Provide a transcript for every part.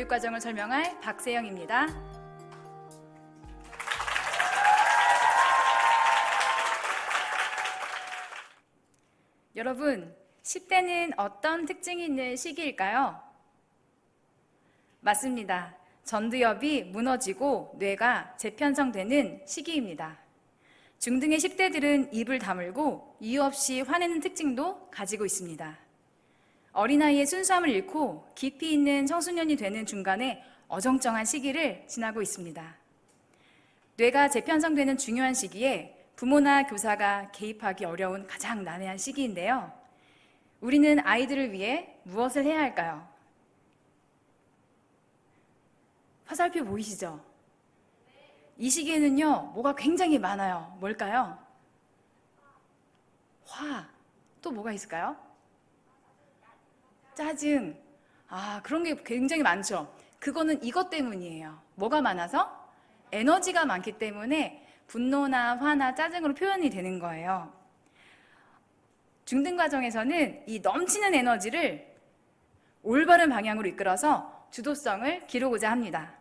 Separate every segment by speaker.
Speaker 1: 교육과정을 설명할 박세영입니다. 여러분, 10대는 어떤 특징이 있는 시기일까요? 맞습니다. 전두엽이 무너지고 뇌가 재편성되는 시기입니다. 중등의 10대들은 입을 다물고 이유 없이 화내는 특징도 가지고 있습니다. 어린아이의 순수함을 잃고 깊이 있는 청소년이 되는 중간에 어정쩡한 시기를 지나고 있습니다. 뇌가 재편성되는 중요한 시기에 부모나 교사가 개입하기 어려운 가장 난해한 시기인데요. 우리는 아이들을 위해 무엇을 해야 할까요? 화살표 보이시죠? 이 시기에는요, 뭐가 굉장히 많아요. 뭘까요? 화. 또 뭐가 있을까요? 짜증. 그런 게 굉장히 많죠. 그거는 이것 때문이에요. 뭐가 많아서? 에너지가 많기 때문에 분노나 화나 짜증으로 표현이 되는 거예요. 중등 과정에서는 이 넘치는 에너지를 올바른 방향으로 이끌어서 주도성을 기르고자 합니다.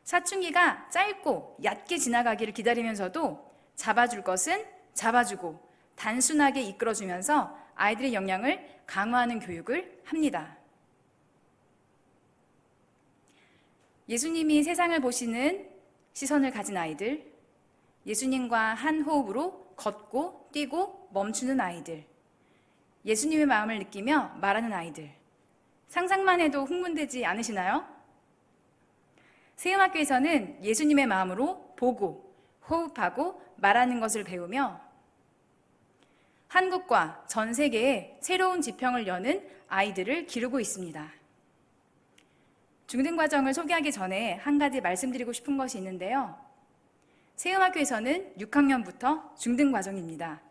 Speaker 1: 사춘기가 짧고 얕게 지나가기를 기다리면서도 잡아줄 것은 잡아주고 단순하게 이끌어주면서 아이들의 역량을 강화하는 교육을 합니다. 예수님이 세상을 보시는 시선을 가진 아이들, 예수님과 한 호흡으로 걷고 뛰고 멈추는 아이들, 예수님의 마음을 느끼며 말하는 아이들, 상상만 해도 흥분되지 않으시나요? 세음학교에서는 예수님의 마음으로 보고 호흡하고 말하는 것을 배우며 한국과 전 세계에 새로운 지평을 여는 아이들을 기르고 있습니다. 중등 과정을 소개하기 전에 한 가지 말씀드리고 싶은 것이 있는데요. 세음학교에서는 6학년부터 중등 과정입니다.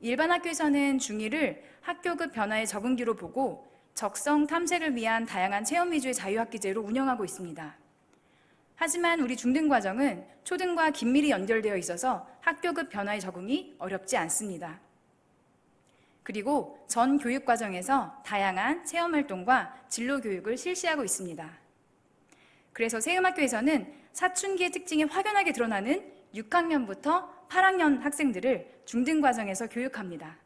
Speaker 1: 일반 학교에서는 중2를 학교급 변화의 적응기로 보고 적성 탐색을 위한 다양한 체험 위주의 자유학기제로 운영하고 있습니다. 하지만 우리 중등 과정은 초등과 긴밀히 연결되어 있어서 학교급 변화의 적응이 어렵지 않습니다. 그리고 전 교육 과정에서 다양한 체험 활동과 진로 교육을 실시하고 있습니다. 그래서 세음학교에서는 사춘기의 특징이 확연하게 드러나는 6학년부터 8학년 학생들을 중등 과정에서 교육합니다.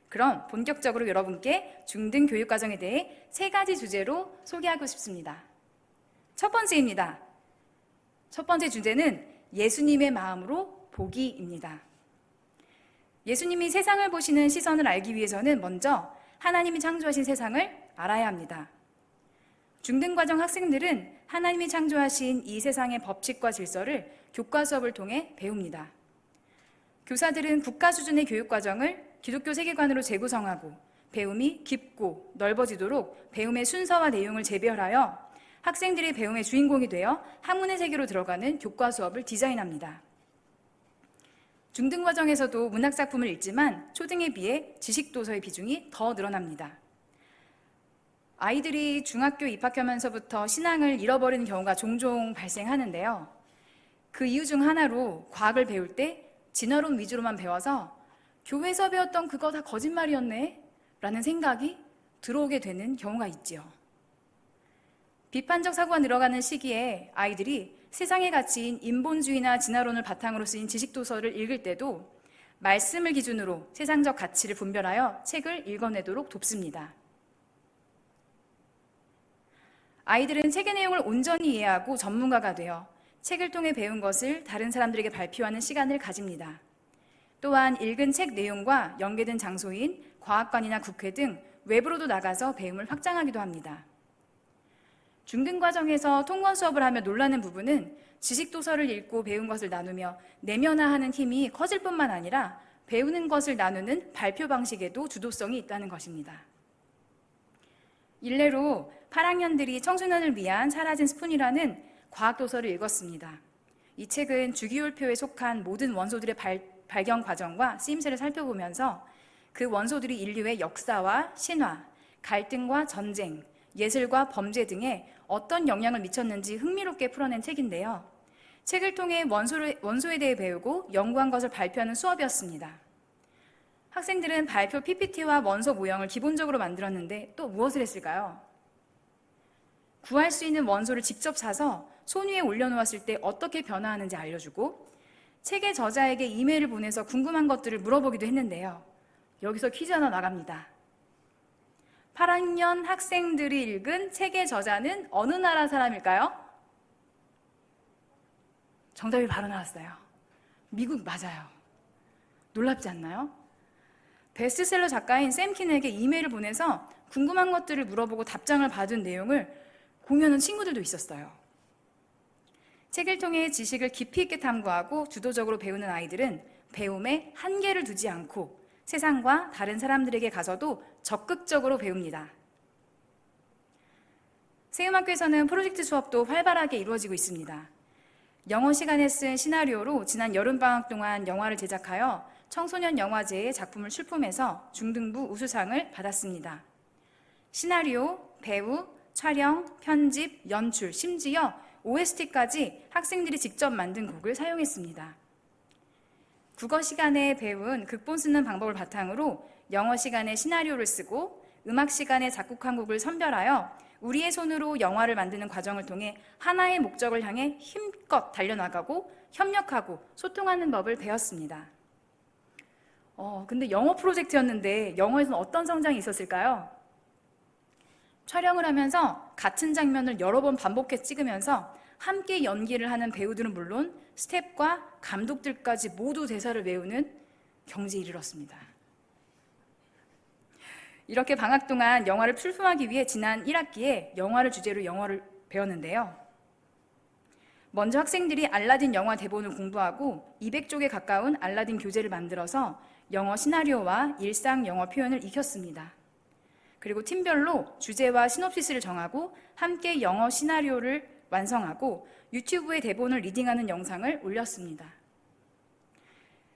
Speaker 1: 그럼 본격적으로 여러분께 중등 교육 과정에 대해 3가지 주제로 소개하고 싶습니다. 첫 번째입니다. 첫 번째 주제는 예수님의 마음으로 보기입니다. 예수님이 세상을 보시는 시선을 알기 위해서는 먼저 하나님이 창조하신 세상을 알아야 합니다. 중등과정 학생들은 하나님이 창조하신 이 세상의 법칙과 질서를 교과 수업을 통해 배웁니다. 교사들은 국가 수준의 교육 과정을 기독교 세계관으로 재구성하고 배움이 깊고 넓어지도록 배움의 순서와 내용을 재별하여 학생들이 배움의 주인공이 되어 학문의 세계로 들어가는 교과 수업을 디자인합니다. 중등 과정에서도 문학작품을 읽지만 초등에 비해 지식도서의 비중이 더 늘어납니다. 아이들이 중학교 입학하면서부터 신앙을 잃어버리는 경우가 종종 발생하는데요. 그 이유 중 하나로 과학을 배울 때 진화론 위주로만 배워서 교회에서 배웠던 그거 다 거짓말이었네 라는 생각이 들어오게 되는 경우가 있지요. 비판적 사고가 늘어가는 시기에 아이들이 세상의 가치인 인본주의나 진화론을 바탕으로 쓰인 지식도서를 읽을 때도 말씀을 기준으로 세상적 가치를 분별하여 책을 읽어내도록 돕습니다. 아이들은 책의 내용을 온전히 이해하고 전문가가 되어 책을 통해 배운 것을 다른 사람들에게 발표하는 시간을 가집니다. 또한 읽은 책 내용과 연계된 장소인 과학관이나 국회 등 외부로도 나가서 배움을 확장하기도 합니다. 중등 과정에서 통권 수업을 하며 놀라는 부분은 지식도서를 읽고 배운 것을 나누며 내면화하는 힘이 커질 뿐만 아니라 배우는 것을 나누는 발표 방식에도 주도성이 있다는 것입니다. 일례로 8학년들이 청소년을 위한 사라진 스푼이라는 과학도서를 읽었습니다. 이 책은 주기율표에 속한 모든 원소들의 발견 과정과 쓰임새를 살펴보면서 그 원소들이 인류의 역사와 신화, 갈등과 전쟁, 예술과 범죄 등에 어떤 영향을 미쳤는지 흥미롭게 풀어낸 책인데요. 책을 통해 원소에 대해 배우고 연구한 것을 발표하는 수업이었습니다. 학생들은 발표 PPT와 원소 모형을 기본적으로 만들었는데 또 무엇을 했을까요? 구할 수 있는 원소를 직접 사서 손 위에 올려놓았을 때 어떻게 변화하는지 알려주고 책의 저자에게 이메일을 보내서 궁금한 것들을 물어보기도 했는데요. 여기서 퀴즈 하나 나갑니다. 8학년 학생들이 읽은 책의 저자는 어느 나라 사람일까요? 정답이 바로 나왔어요. 미국 맞아요. 놀랍지 않나요? 베스트셀러 작가인 샘 킨에게 이메일을 보내서 궁금한 것들을 물어보고 답장을 받은 내용을 공유하는 친구들도 있었어요. 책을 통해 지식을 깊이 있게 탐구하고 주도적으로 배우는 아이들은 배움에 한계를 두지 않고 세상과 다른 사람들에게 가서도 적극적으로 배웁니다. 세음학교에서는 프로젝트 수업도 활발하게 이루어지고 있습니다. 영어 시간에 쓴 시나리오로 지난 여름방학 동안 영화를 제작하여 청소년 영화제에 작품을 출품해서 중등부 우수상을 받았습니다. 시나리오, 배우, 촬영, 편집, 연출, 심지어 OST까지 학생들이 직접 만든 곡을 사용했습니다. 국어 시간에 배운 극본 쓰는 방법을 바탕으로 영어 시간에 시나리오를 쓰고 음악 시간에 작곡한 곡을 선별하여 우리의 손으로 영화를 만드는 과정을 통해 하나의 목적을 향해 힘껏 달려나가고 협력하고 소통하는 법을 배웠습니다. 근데 영어 프로젝트였는데 영어에서는 어떤 성장이 있었을까요? 촬영을 하면서 같은 장면을 여러 번 반복해 찍으면서 함께 연기를 하는 배우들은 물론 스태프과 감독들까지 모두 대사를 외우는 경지에 이르렀습니다. 이렇게 방학 동안 영화를 출품하기 위해 지난 1학기에 영화를 주제로 영어를 배웠는데요. 먼저 학생들이 알라딘 영화 대본을 공부하고 200쪽에 가까운 알라딘 교재를 만들어서 영어 시나리오와 일상 영어 표현을 익혔습니다. 그리고 팀별로 주제와 시놉시스를 정하고 함께 영어 시나리오를 완성하고 유튜브에 대본을 리딩하는 영상을 올렸습니다.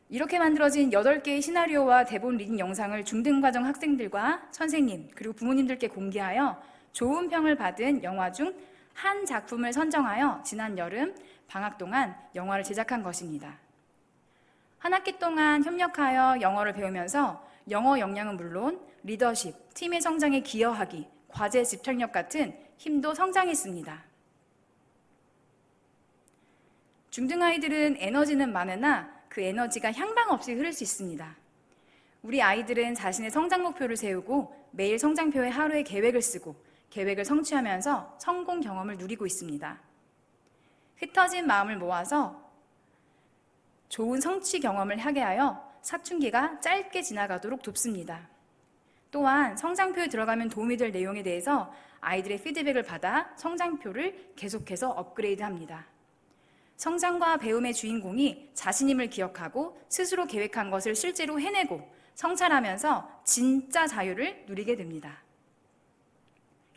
Speaker 1: 이렇게 만들어진 8개의 시나리오와 대본 리딩 영상을 중등과정 학생들과 선생님 그리고 부모님들께 공개하여 좋은 평을 받은 영화 중 한 작품을 선정하여 지난 여름 방학 동안 영화를 제작한 것입니다. 한 학기 동안 협력하여 영어를 배우면서 영어 역량은 물론 리더십, 팀의 성장에 기여하기, 과제 집착력 같은 힘도 성장했습니다. 중등아이들은 에너지는 많으나 그 에너지가 향방 없이 흐를 수 있습니다. 우리 아이들은 자신의 성장 목표를 세우고 매일 성장표에 하루의 계획을 쓰고 계획을 성취하면서 성공 경험을 누리고 있습니다. 흩어진 마음을 모아서 좋은 성취 경험을 하게 하여 사춘기가 짧게 지나가도록 돕습니다. 또한 성장표에 들어가면 도움이 될 내용에 대해서 아이들의 피드백을 받아 성장표를 계속해서 업그레이드합니다. 성장과 배움의 주인공이 자신임을 기억하고 스스로 계획한 것을 실제로 해내고 성찰하면서 진짜 자유를 누리게 됩니다.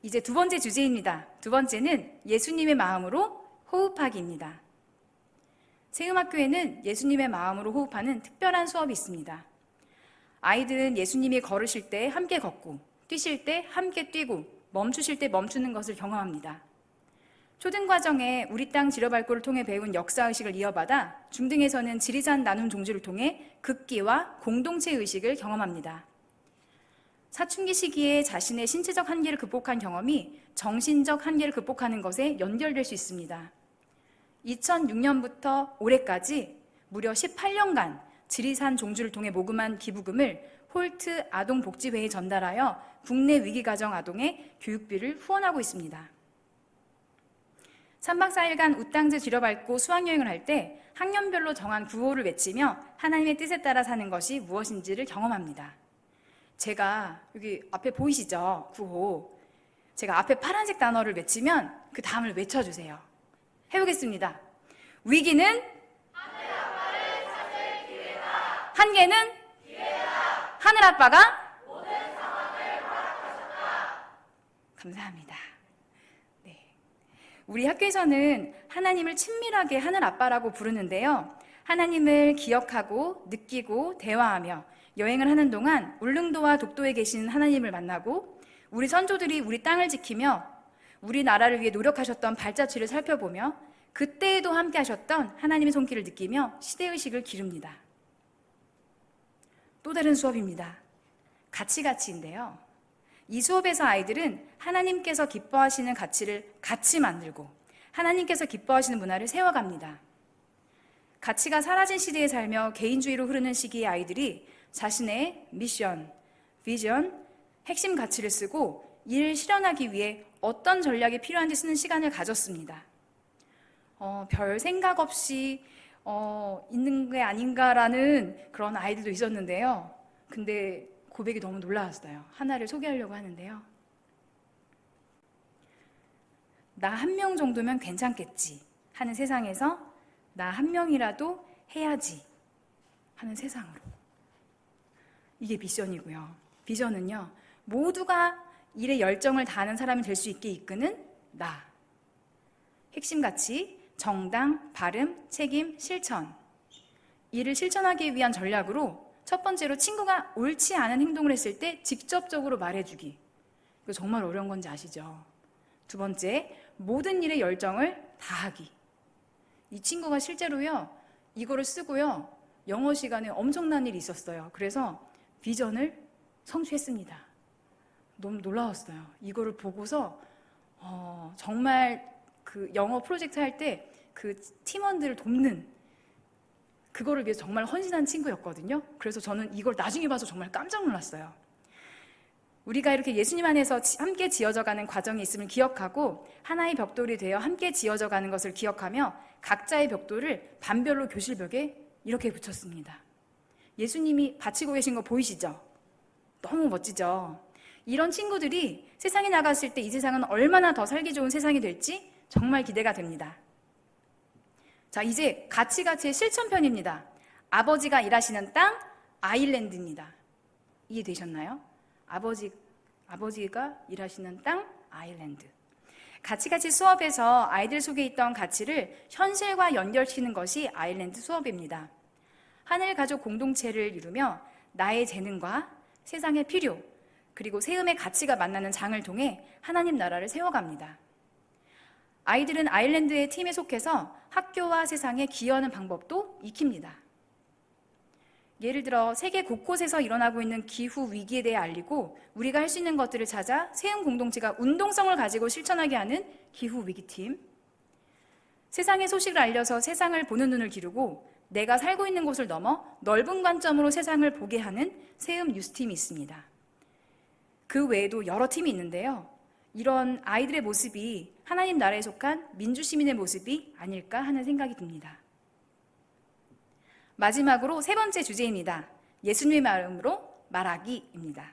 Speaker 1: 이제 두 번째 주제입니다. 두 번째는 예수님의 마음으로 호흡하기입니다. 세음학교에는 예수님의 마음으로 호흡하는 특별한 수업이 있습니다. 아이들은 예수님이 걸으실 때 함께 걷고 뛰실 때 함께 뛰고 멈추실 때 멈추는 것을 경험합니다. 초등과정에 우리 땅 지려밟고를 통해 배운 역사의식을 이어받아 중등에서는 지리산 나눔 종주를 통해 극기와 공동체의식을 경험합니다. 사춘기 시기에 자신의 신체적 한계를 극복한 경험이 정신적 한계를 극복하는 것에 연결될 수 있습니다. 2006년부터 올해까지 무려 18년간 지리산 종주를 통해 모금한 기부금을 홀트 아동복지회에 전달하여 국내 위기가정 아동의 교육비를 후원하고 있습니다. 3박 4일간 우땅제 지려밟고 수학여행을 할 때 학년별로 정한 구호를 외치며 하나님의 뜻에 따라 사는 것이 무엇인지를 경험합니다. 제가 여기 앞에 보이시죠? 구호. 제가 앞에 파란색 단어를 외치면 그 다음을 외쳐주세요. 해보겠습니다. 위기는 하늘 아빠를 찾을 기회다. 한계는 기회다. 하늘 아빠가 모든 상황을 허락하셨다. 감사합니다. 네. 우리 학교에서는 하나님을 친밀하게 하늘 아빠라고 부르는데요. 하나님을 기억하고 느끼고 대화하며 여행을 하는 동안 울릉도와 독도에 계신 하나님을 만나고 우리 선조들이 우리 땅을 지키며 우리나라를 위해 노력하셨던 발자취를 살펴보며 그때에도 함께 하셨던 하나님의 손길을 느끼며 시대의식을 기릅니다. 또 다른 수업입니다. 가치인데요. 이 수업에서 아이들은 하나님께서 기뻐하시는 가치를 같이 만들고 하나님께서 기뻐하시는 문화를 세워갑니다. 가치가 사라진 시대에 살며 개인주의로 흐르는 시기의 아이들이 자신의 미션, 비전, 핵심 가치를 쓰고 이를 실현하기 위해 어떤 전략이 필요한지 쓰는 시간을 가졌습니다. 별 생각 없이 있는 게 아닌가라는 그런 아이들도 있었는데요. 근데 고백이 너무 놀라웠어요. 하나를 소개하려고 하는데요. 나 한 명 정도면 괜찮겠지 하는 세상에서 나 한 명이라도 해야지 하는 세상으로. 이게 미션이고요. 비전은요, 모두가 일에 열정을 다하는 사람이 될 수 있게 이끄는 나. 핵심 가치, 정당, 발음, 책임, 실천. 이를 실천하기 위한 전략으로 첫 번째로 친구가 옳지 않은 행동을 했을 때 직접적으로 말해주기. 이거 정말 어려운 건지 아시죠? 두 번째, 모든 일에 열정을 다하기. 이 친구가 실제로요, 이거를 쓰고요, 영어 시간에 엄청난 일이 있었어요. 그래서 비전을 성취했습니다. 너무 놀라웠어요. 이거를 보고서 정말 그 영어 프로젝트 할 때 그 팀원들을 돕는 그거를 위해서 정말 헌신한 친구였거든요. 그래서 저는 이걸 나중에 봐서 정말 깜짝 놀랐어요. 우리가 이렇게 예수님 안에서 함께 지어져가는 과정이 있음을 기억하고 하나의 벽돌이 되어 함께 지어져가는 것을 기억하며 각자의 벽돌을 반별로 교실벽에 이렇게 붙였습니다. 예수님이 받치고 계신 거 보이시죠? 너무 멋지죠? 이런 친구들이 세상에 나갔을 때 이 세상은 얼마나 더 살기 좋은 세상이 될지 정말 기대가 됩니다. 자, 이제 가치가치의 실천편입니다. 아버지가 일하시는 땅, 아일랜드입니다. 이해되셨나요? 아버지가 일하시는 땅, 아일랜드. 가치가치 수업에서 아이들 속에 있던 가치를 현실과 연결시키는 것이 아일랜드 수업입니다. 하늘 가족 공동체를 이루며 나의 재능과 세상의 필요, 그리고 세음의 가치가 만나는 장을 통해 하나님 나라를 세워갑니다. 아이들은 아일랜드의 팀에 속해서 학교와 세상에 기여하는 방법도 익힙니다. 예를 들어 세계 곳곳에서 일어나고 있는 기후 위기에 대해 알리고 우리가 할 수 있는 것들을 찾아 세음 공동체가 운동성을 가지고 실천하게 하는 기후 위기팀, 세상의 소식을 알려서 세상을 보는 눈을 기르고 내가 살고 있는 곳을 넘어 넓은 관점으로 세상을 보게 하는 세음 뉴스팀이 있습니다. 그 외에도 여러 팀이 있는데요. 이런 아이들의 모습이 하나님 나라에 속한 민주시민의 모습이 아닐까 하는 생각이 듭니다. 마지막으로 세 번째 주제입니다. 예수님의 마음으로 말하기입니다.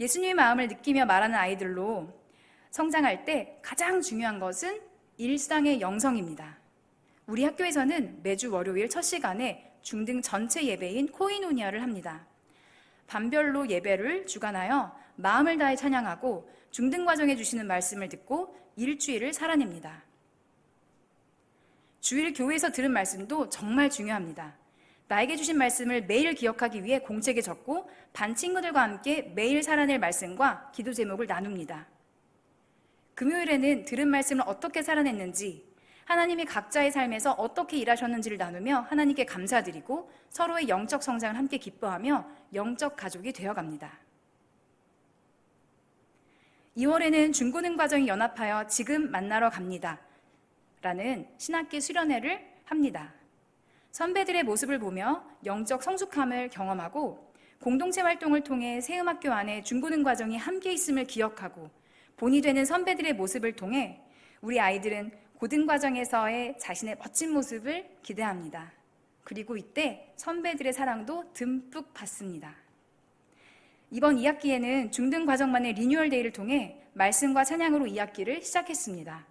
Speaker 1: 예수님의 마음을 느끼며 말하는 아이들로 성장할 때 가장 중요한 것은 일상의 영성입니다. 우리 학교에서는 매주 월요일 첫 시간에 중등 전체 예배인 코이노니아를 합니다. 반별로 예배를 주관하여 마음을 다해 찬양하고 중등 과정에 주시는 말씀을 듣고 일주일을 살아냅니다. 주일 교회에서 들은 말씀도 정말 중요합니다. 나에게 주신 말씀을 매일 기억하기 위해 공책에 적고 반 친구들과 함께 매일 살아낼 말씀과 기도 제목을 나눕니다. 금요일에는 들은 말씀을 어떻게 살아냈는지, 하나님이 각자의 삶에서 어떻게 일하셨는지를 나누며 하나님께 감사드리고 서로의 영적 성장을 함께 기뻐하며 영적 가족이 되어갑니다. 2월에는 중고등 과정이 연합하여 지금 만나러 갑니다 라는 신학기 수련회를 합니다. 선배들의 모습을 보며 영적 성숙함을 경험하고 공동체 활동을 통해 세음학교 안에 중고등 과정이 함께 있음을 기억하고 본이 되는 선배들의 모습을 통해 우리 아이들은 고등 과정에서의 자신의 멋진 모습을 기대합니다. 그리고 이때 선배들의 사랑도 듬뿍 받습니다. 이번 2학기에는 중등 과정만의 리뉴얼 데이를 통해 말씀과 찬양으로 2학기를 시작했습니다.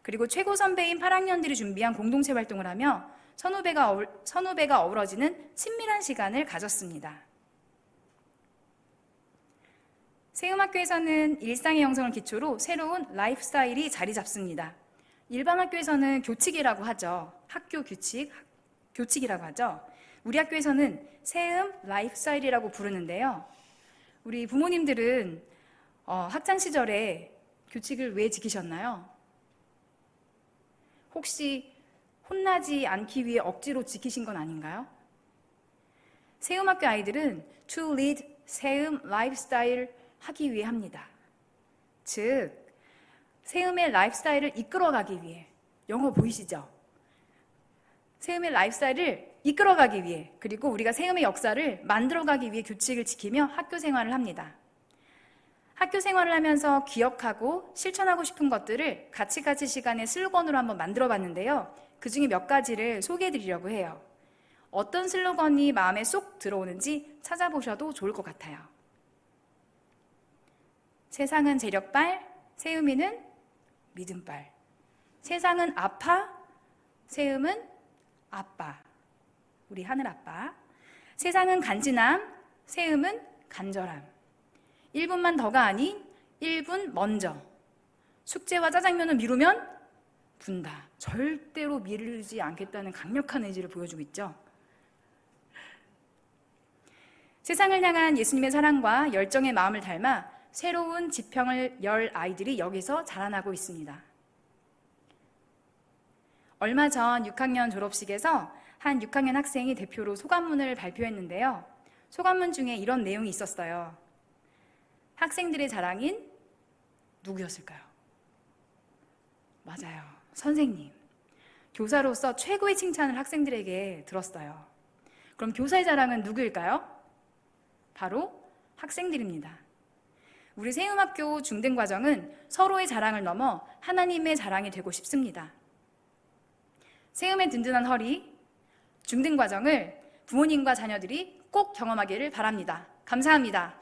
Speaker 1: 그리고 최고 선배인 8학년들이 준비한 공동체 활동을 하며 선후배가 어우러지는 친밀한 시간을 가졌습니다. 세음학교에서는 일상의 영성을 기초로 새로운 라이프 스타일이 자리 잡습니다. 일반 학교에서는 교칙이라고 하죠. 학교 규칙, 교칙이라고 하죠. 우리 학교에서는 세음 라이프 스타일이라고 부르는데요. 우리 부모님들은 학창 시절에 교칙을 왜 지키셨나요? 혹시 혼나지 않기 위해 억지로 지키신 건 아닌가요? 세음학교 아이들은 To lead 세음 라이프스타일 하기 위해 합니다. 즉, 세움의 라이프스타일을 이끌어가기 위해, 영어 보이시죠? 세움의 라이프스타일을 이끌어가기 위해, 그리고 우리가 세움의 역사를 만들어가기 위해 규칙을 지키며 학교 생활을 합니다. 학교 생활을 하면서 기억하고 실천하고 싶은 것들을 가치가치 시간에 슬로건으로 한번 만들어 봤는데요. 그 중에 몇 가지를 소개해 드리려고 해요. 어떤 슬로건이 마음에 쏙 들어오는지 찾아보셔도 좋을 것 같아요. 세상은 재력발, 세움이는 믿음발. 세상은 아파, 세움은 아빠. 우리 하늘 아빠. 세상은 간지남, 세움은 간절함. 1분만 더가 아닌 1분 먼저. 숙제와 짜장면을 미루면 분다. 절대로 미루지 않겠다는 강력한 의지를 보여주고 있죠. 세상을 향한 예수님의 사랑과 열정의 마음을 닮아 새로운 지평을 열 아이들이 여기서 자라나고 있습니다. 얼마 전 6학년 졸업식에서 한 6학년 학생이 대표로 소감문을 발표했는데요. 소감문 중에 이런 내용이 있었어요. 학생들의 자랑인 누구였을까요? 맞아요. 선생님. 교사로서 최고의 칭찬을 학생들에게 들었어요. 그럼 교사의 자랑은 누구일까요? 바로 학생들입니다. 우리 세움학교 중등과정은 서로의 자랑을 넘어 하나님의 자랑이 되고 싶습니다. 세움의 든든한 허리, 중등과정을 부모님과 자녀들이 꼭 경험하기를 바랍니다. 감사합니다.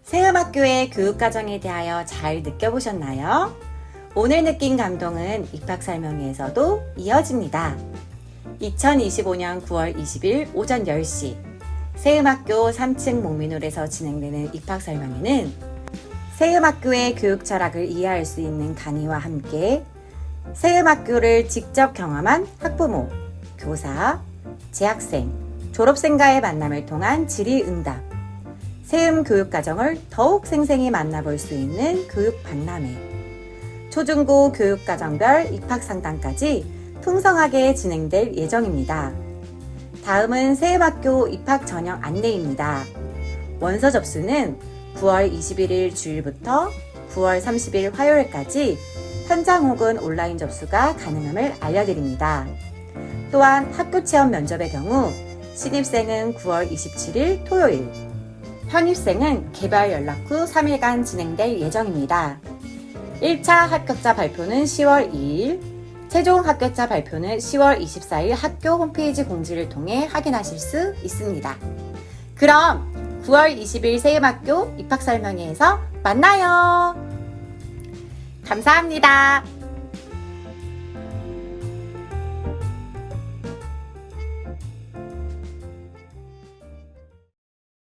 Speaker 2: 세움학교의 교육과정에 대하여 잘 느껴보셨나요? 오늘 느낀 감동은 입학설명회에서도 이어집니다. 2025년 9월 20일 오전 10시 세움학교 3층 목민홀에서 진행되는 입학설명회는 세움학교의 교육 철학을 이해할 수 있는 강의와 함께 세움학교를 직접 경험한 학부모, 교사, 재학생, 졸업생과의 만남을 통한 질의응답, 세움 교육과정을 더욱 생생히 만나볼 수 있는 교육박람회, 초중고 교육과정별 입학상담까지 풍성하게 진행될 예정입니다. 다음은 세움학교 입학 전형 안내입니다. 원서 접수는 9월 21일 주일부터 9월 30일 화요일까지 현장 혹은 온라인 접수가 가능함을 알려드립니다. 또한 학교 체험 면접의 경우 신입생은 9월 27일 토요일, 편입생은 개별 연락 후 3일간 진행될 예정입니다. 1차 합격자 발표는 10월 2일, 최종 합격자 발표는 10월 24일 학교 홈페이지 공지를 통해 확인하실 수 있습니다. 그럼 9월 20일 세움학교 입학설명회에서 만나요. 감사합니다.